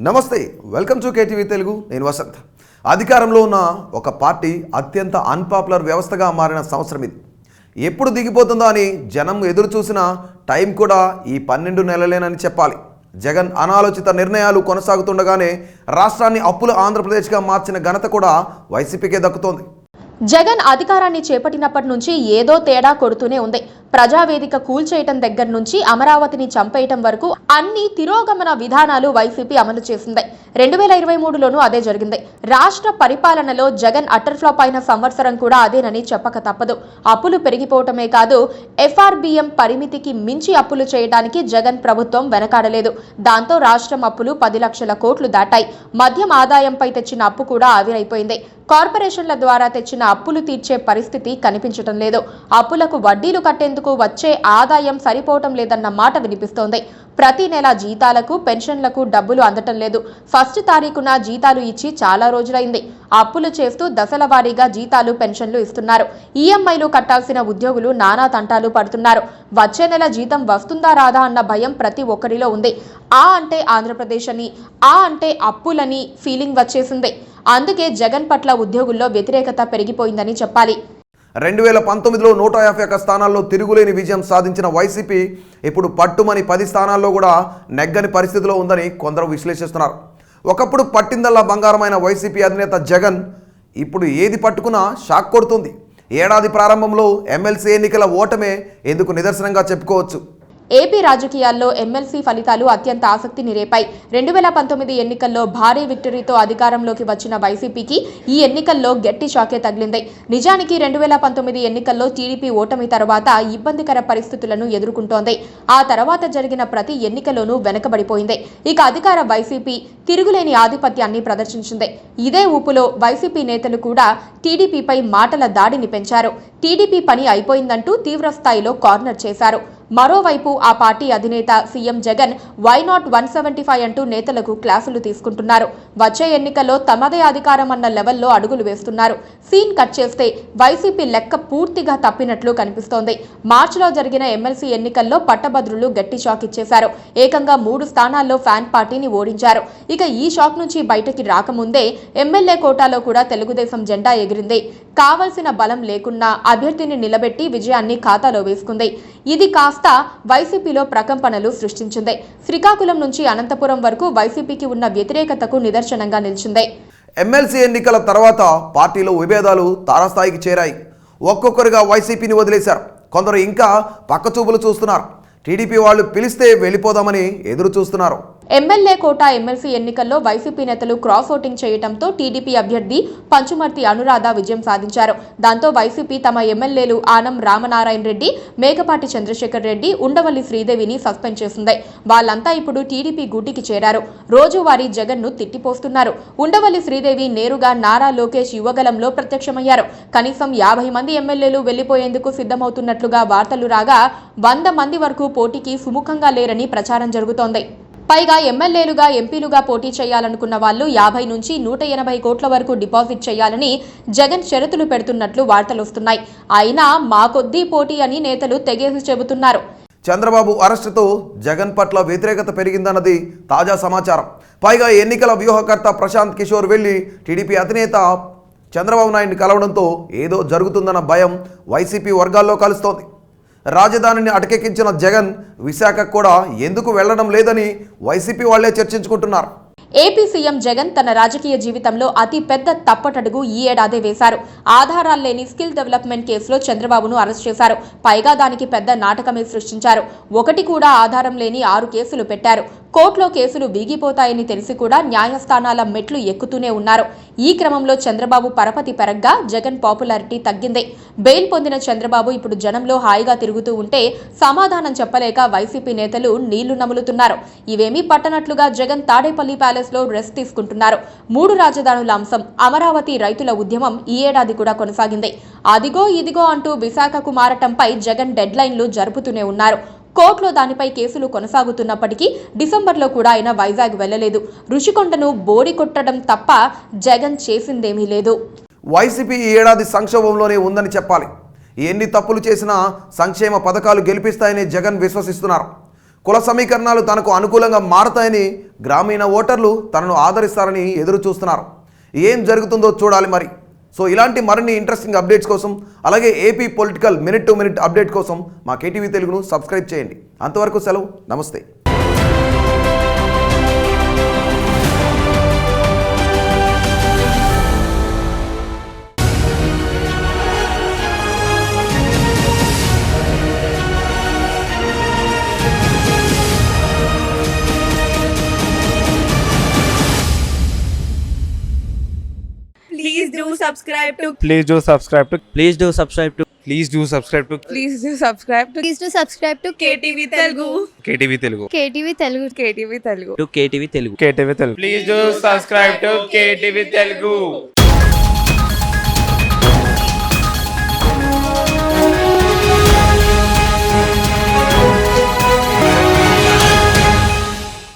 నమస్తే, welcome to KTV Telugu. నేను వసంత్. అధికారంలో ఉన్న ఒక పార్టీ అత్యంత అన్పాపులర్ వ్యవస్థగా మారిన సంవత్సరం ఇది. ఎప్పుడు దిగిపోతుందో అని జనం ఎదురు చూసిన టైం కూడా ఈ 12 నెలలేనని చెప్పాలి. జగన్ అనాలోచిత నిర్ణయాలు కొనసాగుతుండగానే రాష్ట్రాన్ని అప్పుల ఆంధ్రప్రదేశ్గా మార్చిన ఘనత కూడా వైసీపీకే దక్కుతోంది. జగన్ అధికారాన్ని చేపట్టినప్పటి నుంచి ఏదో తేడా కొడుతూనే ఉంది. ప్రజావేదిక కూల్చేయటం దగ్గర నుంచి అమరావతిని చంపేయటం వరకు అన్ని తిరోగమన విధానాలు వైసీపీ అమలు చేసింది. 2023లోనూ అదే జరిగింది. రాష్ట్ర పరిపాలనలో జగన్ అటర్ ఫ్లాప్ అయిన సంవత్సరం కూడా అదేనని చెప్పక తప్పదు. అప్పులు పెరిగిపోవటమే కాదు, ఎఫ్ఆర్బిఎం పరిమితికి మించి అప్పులు చేయడానికి జగన్ ప్రభుత్వం వెనకాడలేదు. దాంతో రాష్ట్రం అప్పులు 10 లక్షల కోట్లు దాటాయి. మద్యం ఆదాయంపై తెచ్చిన అప్పు కూడా ఆవిరైపోయింది. కార్పొరేషన్ల ద్వారా తెచ్చిన అప్పులు తీర్చే పరిస్థితి కనిపించటం లేదు. అప్పులకు వడ్డీలు కట్టేందుకు వచ్చే ఆదాయం సరిపోవటం లేదన్న మాట వినిపిస్తోంది. ప్రతి నెల జీతాలకు పెన్షన్లకు డబ్బులు అందటం లేదు. ఫస్ట్ తారీఖున జీతాలు ఇచ్చి చాలా రోజులైంది. అప్పులు చేస్తూ దశల వారీగా జీతాలు పెన్షన్లు ఇస్తున్నారు. ఈఎంఐలు కట్టాల్సిన ఉద్యోగులు నానా తంటాలు పడుతున్నారు. వచ్చే నెల జీతం వస్తుందా రాదా అన్న భయం ప్రతి ఒక్కరిలో ఉంది. ఆ అంటే ఆంధ్రప్రదేశ్ అని, ఆ అంటే అప్పులని ఫీలింగ్ వచ్చేసింది. అందుకే జగన్ పట్ల ఉద్యోగుల్లో వ్యతిరేకత పెరిగిపోయిందని చెప్పాలి. 2019లో 151 స్థానాల్లో తిరుగులేని విజయం సాధించిన వైసీపీ ఇప్పుడు పట్టుమని 10 స్థానాల్లో కూడా నెగ్గని పరిస్థితిలో ఉందని కొందరు విశ్లేషిస్తున్నారు. ఒకప్పుడు పట్టిందల్లా బంగారమైన వైసీపీ అధినేత జగన్ ఇప్పుడు ఏది పట్టుకున్నా షాక్ కొడుతుంది. ఏడాది ప్రారంభంలో ఎమ్మెల్సీ ఎన్నికల ఓటమే ఎందుకు నిదర్శనంగా చెప్పుకోవచ్చు. ఏపీ రాజకీయాల్లో ఎమ్మెల్సీ ఫలితాలు అత్యంత ఆసక్తిని రేపాయి. 2019 ఎన్నికల్లో భారీ విక్టరీతో అధికారంలోకి వచ్చిన వైసీపీకి ఈ ఎన్నికల్లో గట్టి షాకే తగిలింది. నిజానికి 2019 ఎన్నికల్లో టీడీపీ ఓటమి తర్వాత ఇబ్బందికర పరిస్థితులను ఎదుర్కొంటోంది. ఆ తర్వాత జరిగిన ప్రతి ఎన్నికలోనూ వెనకబడిపోయింది. ఇక అధికార వైసీపీ తిరుగులేని ఆధిపత్యాన్ని ప్రదర్శించింది. ఇదే ఊపులో వైసీపీ నేతలు కూడా టీడీపీపై మాటల దాడిని పెంచారు. టీడీపీ పని అయిపోయిందంటూ తీవ్ర స్థాయిలో కార్నర్ చేశారు. మరోవైపు ఆ పార్టీ అధినేత సీఎం జగన్ వై నాట్ 175 అంటూ నేతలకు క్లాసులు తీసుకుంటున్నారు. వచ్చే ఎన్నికల్లో తమదే అధికారం అన్న లెవెల్లో అడుగులు వేస్తున్నారు. సీన్ కట్ చేస్తే వైసీపీ లెక్క పూర్తిగా తప్పినట్లు కనిపిస్తోంది. మార్చిలో జరిగిన ఎమ్మెల్సీ ఎన్నికల్లో పట్టభద్రులు గట్టి షాక్ ఇచ్చేశారు. ఏకంగా 3 స్థానాల్లో ఫ్యాన్ పార్టీని ఓడించారు. ఇక ఈ షాక్ నుంచి బయటకి రాకముందే ఎమ్మెల్యే కోటాలో కూడా తెలుగుదేశం జెండా ఎగిరింది. కావలసిన బలం లేకున్నా అభ్యర్థిని నిలబెట్టి విజయాన్ని ఖాతాలో వేసుకుంది. ఇది కాస్త వైసీపీలో ప్రకంపనలు సృష్టించింది. శ్రీకాకుళం నుంచి అనంతపురం వరకు వైసీపీకి ఉన్న వ్యతిరేకతకు నిదర్శనంగా నిలిచింది. ఎమ్మెల్సీ ఎన్నికల తర్వాత పార్టీలో విభేదాలు తారాస్థాయికి చేరాయి. ఒక్కొక్కరుగా వైసీపీని వదిలేశారు. కొందరు ఇంకా పక్కచూపులు చూస్తున్నారు. టీడీపీ వాళ్ళు పిలిస్తే వెళ్ళిపోదామని ఎదురు చూస్తున్నారు. ఎమ్మెల్యే కోట ఎమ్మెల్సీ ఎన్నికల్లో వైసీపీ నేతలు క్రాస్ ఓటింగ్ చేయడంతో టీడీపీ అభ్యర్థి పంచుమర్తి అనురాధ విజయం సాధించారు. దాంతో వైసీపీ తమ ఎమ్మెల్యేలు ఆనం రామనారాయణ రెడ్డి, మేకపాటి చంద్రశేఖర్ రెడ్డి, ఉండవల్లి శ్రీదేవిని సస్పెండ్ చేసింది. వాళ్ళంతా ఇప్పుడు టీడీపీ గూటికి చేరారు. రోజువారీ జగన్ ను తిట్టిపోస్తున్నారు. ఉండవల్లి శ్రీదేవి నేరుగా నారా లోకేష్ యువగలంలో ప్రత్యక్షమయ్యారు. కనీసం 50 మంది ఎమ్మెల్యేలు వెళ్లిపోయేందుకు సిద్ధమవుతున్నట్లుగా వార్తలు రాగా 100 మంది వరకు పోటీకి సుముఖంగా లేరని ప్రచారం జరుగుతోంది. పైగా ఎమ్మెల్యేలుగా, ఎంపీలుగా పోటీ చేయాలనుకున్న వాళ్ళు 50 నుంచి 180 కోట్ల వరకు డిపాజిట్ చేయాలని జగన్ షరతులు పెడుతున్నట్లు వార్తలొస్తున్నాయి. అయినా మా కొద్దీ పోటీ అని నేతలు తెగేసి చెబుతున్నారు. చంద్రబాబు అరెస్టుతో జగన్ పట్ల వ్యతిరేకత పెరిగిందన్నది తాజా సమాచారం. పైగా ఎన్నికల వ్యూహకర్త ప్రశాంత్ కిషోర్ వెళ్లి టీడీపీ అధినేత చంద్రబాబు నాయుడిని కలవడంతో ఏదో జరుగుతుందన్న భయం వైసీపీ వర్గాల్లో కలుస్తోంది. రాజధానిని అటకెక్కించిన జగన్ విశాఖకు కూడా ఎందుకు వెళ్లడం లేదని వైసీపీ వాళ్లే చర్చించుకుంటున్నారు. ఏపీ సీఎం జగన్ తన రాజకీయ జీవితంలో అతి పెద్ద తప్పటడుగు ఈ ఏడాదే వేశారు. ఆధారాలు లేని స్కిల్ డెవలప్మెంట్ కేసులో చంద్రబాబును అరెస్ట్ చేశారు. పైగా దానికి పెద్ద నాటకమే సృష్టించారు. ఒకటి కూడా ఆధారం లేని 6 కేసులు పెట్టారు. కోర్టులో కేసులు వీగిపోతాయని తెలిసి కూడా న్యాయస్థానాల మెట్లు ఎక్కుతూనే ఉన్నారు. ఈ క్రమంలో చంద్రబాబు పరపతి పెరగ్గా జగన్ పాపులారిటీ తగ్గింది. బెయిల్ పొందిన చంద్రబాబు ఇప్పుడు జనంలో హాయిగా తిరుగుతూ ఉంటే సమాధానం చెప్పలేక వైసీపీ నేతలు నీళ్లు నములుతున్నారు. ఇవేమీ పట్టనట్లుగా జగన్ తాడేపల్లి ప్యాలెస్ లో రెస్ట్ తీసుకుంటున్నారు. 3 రాజధానుల అంశం, అమరావతి రైతుల ఉద్యమం ఈ ఏడాది కూడా కొనసాగింది. అదిగో ఇదిగో అంటూ విశాఖకు మారటంపై జగన్ డెడ్ లైన్లు జరుపుతూనే ఉన్నారు. కోర్టులో దానిపై కేసులు కొనసాగుతున్నప్పటికీ డిసెంబర్లో కూడా ఆయన వైజాగ్ వెళ్లలేదు. రుషికొండను బోడి కొట్టడం తప్ప జగన్ చేసిందేమీ లేదు. వైసీపీ ఈ ఏడాది సంక్షోభంలోనే ఉందని చెప్పాలి. ఎన్ని తప్పులు చేసినా సంక్షేమ పథకాలు గెలిపిస్తాయని జగన్ విశ్వసిస్తున్నారు. కుల సమీకరణాలు తనకు అనుకూలంగా మారతాయని గ్రామీణ ఓటర్లు తనను ఆదరిస్తారని ఎదురు చూస్తున్నారు. ఏం జరుగుతుందో చూడాలి మరి. సో ఇలాంటి మరిన్ని ఇంట్రెస్టింగ్ అప్డేట్స్ కోసం, అలాగే AP political minute to minute update కోసం మా కేటీవీ తెలుగును సబ్స్క్రైబ్ చేయండి. అంతవరకు సెలవు, నమస్తే. Please do subscribe to Please do subscribe to Please do subscribe to Please do subscribe to Please do subscribe to Please do subscribe to KTV Telugu. KTV Telugu. KTV Telugu. KTV Telugu. KTV Telugu. KTV Telugu. Please do subscribe to KTV Telugu.